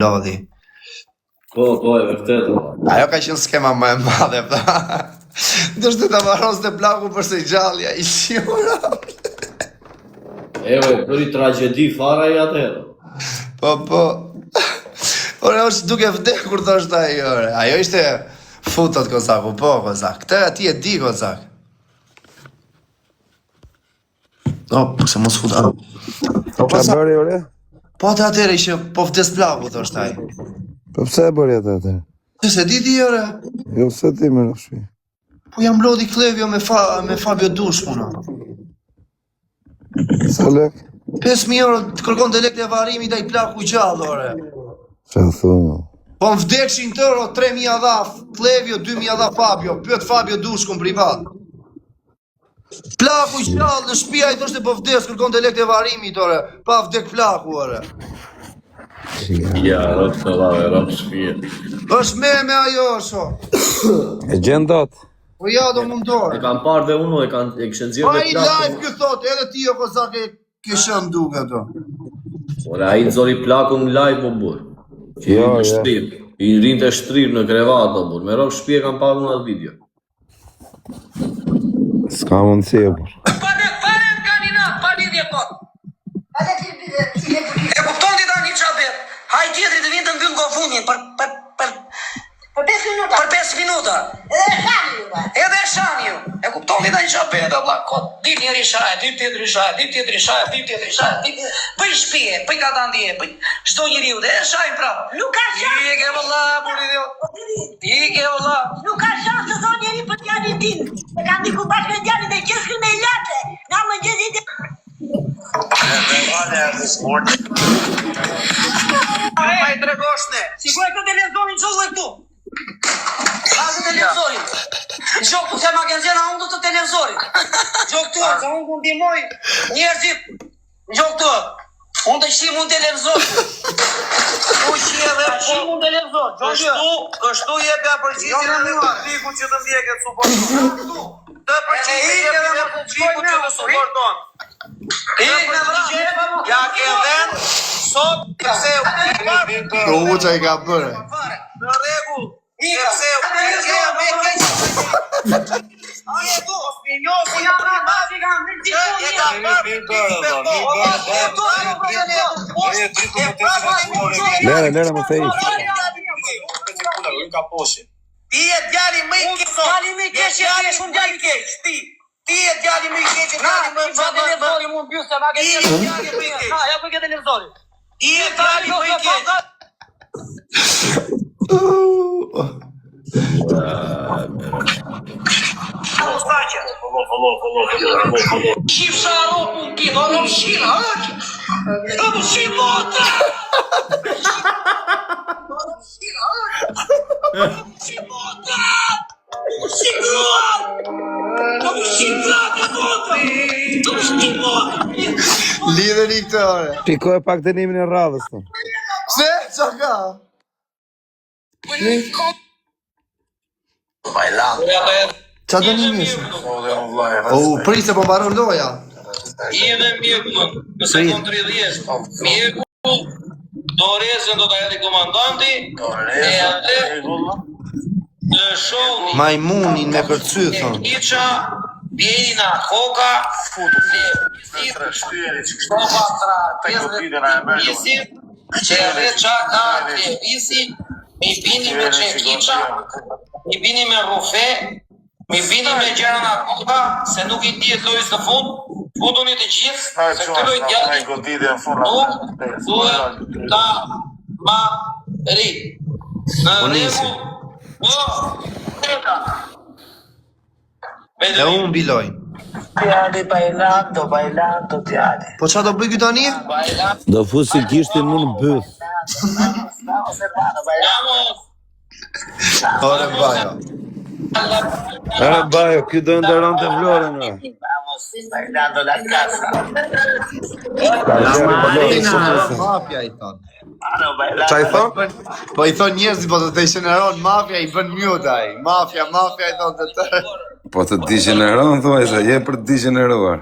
Lodhi. Po, e vërtet. Ajo ka qenë skema më e madhe, Ndështë të marros të plaku përse i gjallja i shiura. Bëri tragedi fara i atëherë. Po. Ore, është duke vdekur të është ajo, ore. Ajo ishte futot, Kozaku, po, Kozak. Këtë ati e di, Kozak. Se mos futa. Qa bëri, ore? Po atë atëre ishe, po vdes plaku, të është ajo. Po pse e bëri atë atëre? Që se di, ore? Jo, se ti me rëshpi. Po jam lodhi Klevjo me Fabio Dush, puna. Sa lek? 5.000 euro të kërkon të lek të varimi da i plaku gjallë, ore. Qa thunë? Po më vdekshin tëro, 3.000 dha Klevjo, 2.000 dha Fabio, pyet Fabio Dushkun privat. Plaku gjallë në shtëpia i thoshte po vdes, kërkon të lek të varimi, ore. Pa vdek plaku, ore. Ja, rëpë të lave, rëpë shpije. Është me ajo, sho. E gjendot? Po ja, do mundohet. E kam parë dhe uno, e kështë nëzirë Pa dhe i live kjo thot, edhe ti o Kozak e kishëm duke ato. Ora, a i nëzori plakun live, po burë. Jo. I rinë të shtrirë në krevat, po burë. Me rëpë shpije kam parë uno atë video. S'ka mundësi e burë. Fare nga një natë, pa lidhje po. E kupton ti tani qa bet. Haj tjetëri të vinë të mbyllë gofunin për 5 minuta. Për 5 minuta. Edhe e shani ju. E kupton ti tani qa bet, Allah, kot. Dit një rishaje, dit tjetë rishaje. Bëj shpije, bëj ka të ndje, bëj. Shdo njëri ju, dhe e shajnë prapë. Nuk ka shansë. I ke vëlla, buri dhe. I ke vëlla. Nuk ka shansë të thonë njëri për t'jani din. E kam diku bashkë në djani dhe qëskë me late. Nga më gjëzit e... Pa i tregoshne. Sigur e këtë televizorin që dhe këtu. Lasë televizorin. Gjok të se magazina unë të televizorin. Gjok të, se unë ku ndimoj njerëzit. Gjok të, unë të shim unë televizor. U shi edhe po. Shim unë televizor. Kështu jepja përgjithin edhe publiku që të ndjeket suporton. Të përgjithin jepja edhe publiku që të suporton. Ja ke ven, sot, këse u Uqa i ka bërë. në regull, këse u me keqë. Aje du, osminjo, si janë në bazi kanë në gjithë një. Lere, më të ishë. Ti e djali më i keqë. Djali më i keqë, shumë djali keqë. Ti e djali më i keqë. Na, ti e djali më i keqë. Na, ja ku i ke televizori. Ti e djali më i keqë. Shif sharopun ti, do në mshina, do në shimota! Do në mshina, do në shimota! Lidhe një këtë ore. Shikoj pak dënimin e radhës të. Se, qa ka? Qa dënimi ishë? Prise po baron loja. I edhe mjeku, nëse kon 30, mjeku, dorezën do të edhe komandanti, e atë në shohni Majmunin me kërcy, thonë. Kiqa, Bjerina, Koka, Visin, që edhe qa ka Visin, mi bini me Qekiqa, mi bini me Rufe, mi bini me Gjerana Koka, se nuk i dihet lojës në fund, futuni të gjithë, se këtë lojë djali, nuk duhet ta ma ri. Në regu, E unë biloj. Djali bailando djali. Po qa do bëj këtë tani? Do fusi gishtin mu në bëth. Ore bajo. Bajo, kjo do ndëron të vlorën. Bailando la casa. Mafja i thonë. Qa i thonë? Po i thonë njerëzi, po të të shëneron mafja i bën mjutaj. Mafja i thonë të të. Po të digeneron, thuaj se je për të digeneruar.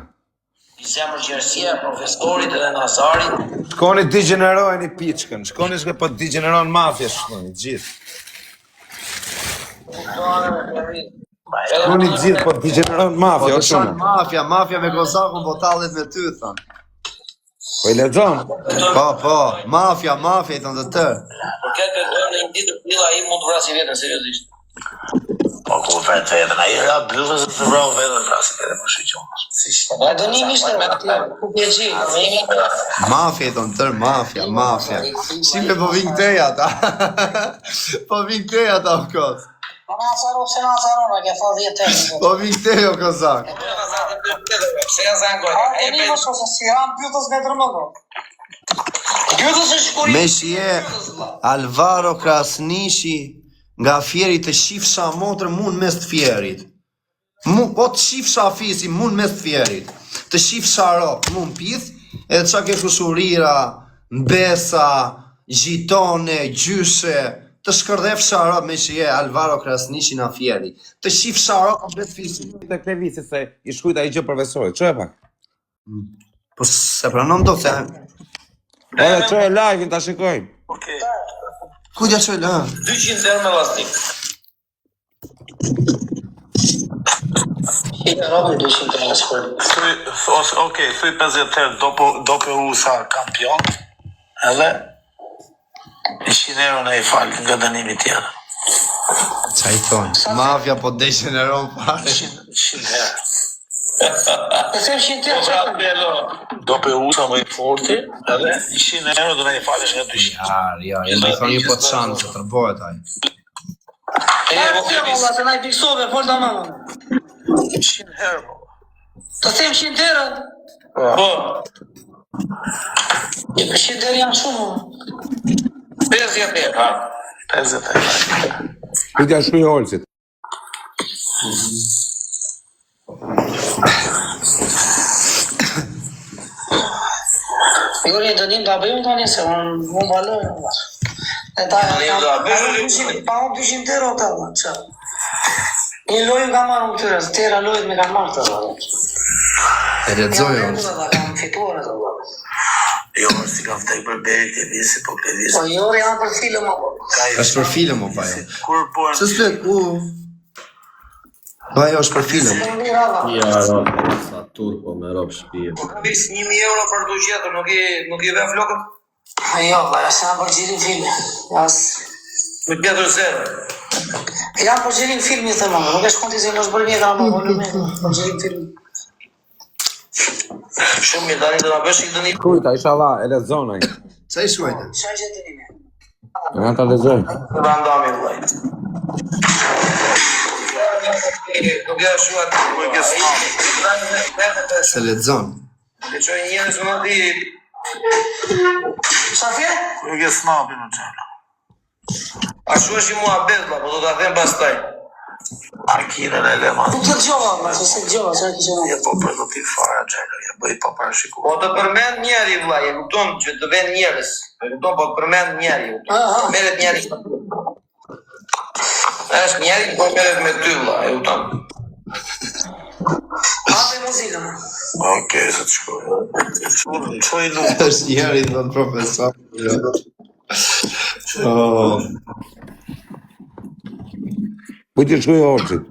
Zemër gjerësia, profesorit edhe Nazarit. Shkoni digjenerojnë i piçkën, shkoni shke po digjeneron mafja shkoni, gjithë. Shkoni gjithë po digjeneron mafja, o shumë. Mafja me Kozakun po tallet me ty, thon. Po i lexon? Po, mafja i thon të tërë. Por këtë në një ditë të tilla ai mund të vrasë veten seriozisht. Po ku vetën, ai ra blues të vrau vetën rasti edhe më shqyqon. A dënimi ishte me atë ku pjeçi, me një Mafja i thon tërë, mafja. Si me po vin këtej ata. Po vin këtej ata o kos. Po na sarona, që fa 10 herë. Po vin këtej o Kozak. Pse ja zangoj? Ai më mos si ram pyetës me drëmëgo. Pyetës është kur Me shije Alvaro Krasniqi nga Fieri të shifsha motër mund mes të Fierit. Po të shifsha afisi mund mes të Fierit. Të shifsha rok mund pith, edhe qa ke kushurira, mbesa, gjitone, gjyshe, të shkërdhefsha rok me shije Alvaro Krasniqi nga Fieri. Të shifsha rok mbes fisi. Të klevisi se i shkujt ai gjë profesorit, që e pak? Po se pranon do se... Edhe që e live-in ta shikojmë. Ku t'ja qëllë, ha? 200 herë me lastik. Robin 200 herë sport. Okej, thuj 50 herë dopo u sa kampion, edhe 100 euro në i falë nga dënimi tjetër. Qa i thonë? Mafja po degeneron pare. 100 herë. E se 100 herë. Dopo u sa më i forti, edhe 100 euro do në i falësh nga 200. Ja, e me thonë një po të shanë që të rëbojët aj. E valla se na i piksove, fol da mama. 100 herë, po. Të them 100 herë. Po. 100 herë janë shumë. 50 herë. 50 herë. Ku t'ja shkuj Olcit? Jori dënim da bëjmë tani se unë baloj. E ta pa 200 euro të dhe, që? Një lojë nga marrë më këtyre, tjera lojët me kanë marrë të dhe. E lexojë. Kam fituar e të dhe. Jo, si ka vdek për beri të visi, po këtë visi. Po Jori janë për film, apo? Është për film, o pa jo. Kur bojnë? Se s'le, ku? Po ajo është për film. Ja, rob, sa turpo me rob shpije. Po kam visë 1.000 euro për të gjetur, nuk i ve flokët? Jo, bara se janë për gjirin filmi. Me tjetër zero. Janë për gjirin filmi, të mëmë, nuk e shkonti se në është bërë mjeka më volume, për gjirin filmi. Shumë mirë, tani të nga bësh i dënim. Kujta, isha la, e lexon ai. Qa i shuajte? Qa i gjithë dënime? Nga ta lexojmë. Të randami vlajt. Nuk e shuat, nuk e snam. Se lexon. Dhe që e njënë së në di... Shafje? Nuk e snapi në gjallë. A shu është i mua bedla, po do t'a them pastaj. Arkinën e lema. Nuk të gjova, ma, që se gjova, që e të gjova. Je po për do t'i fara gjallë, je bëj pa parashiku. Po të përmend njeri, vla, e kupton që të ven njerës. E kupton, po të përmend njeri. Meret njeri. Është njeri, po meret me ty, vla, e kupton. Hape muzikën. Okej, se të shkoj. Qoj nuk. është njeri të në profesor. Oh. Ku t'ja shkuj Olcit?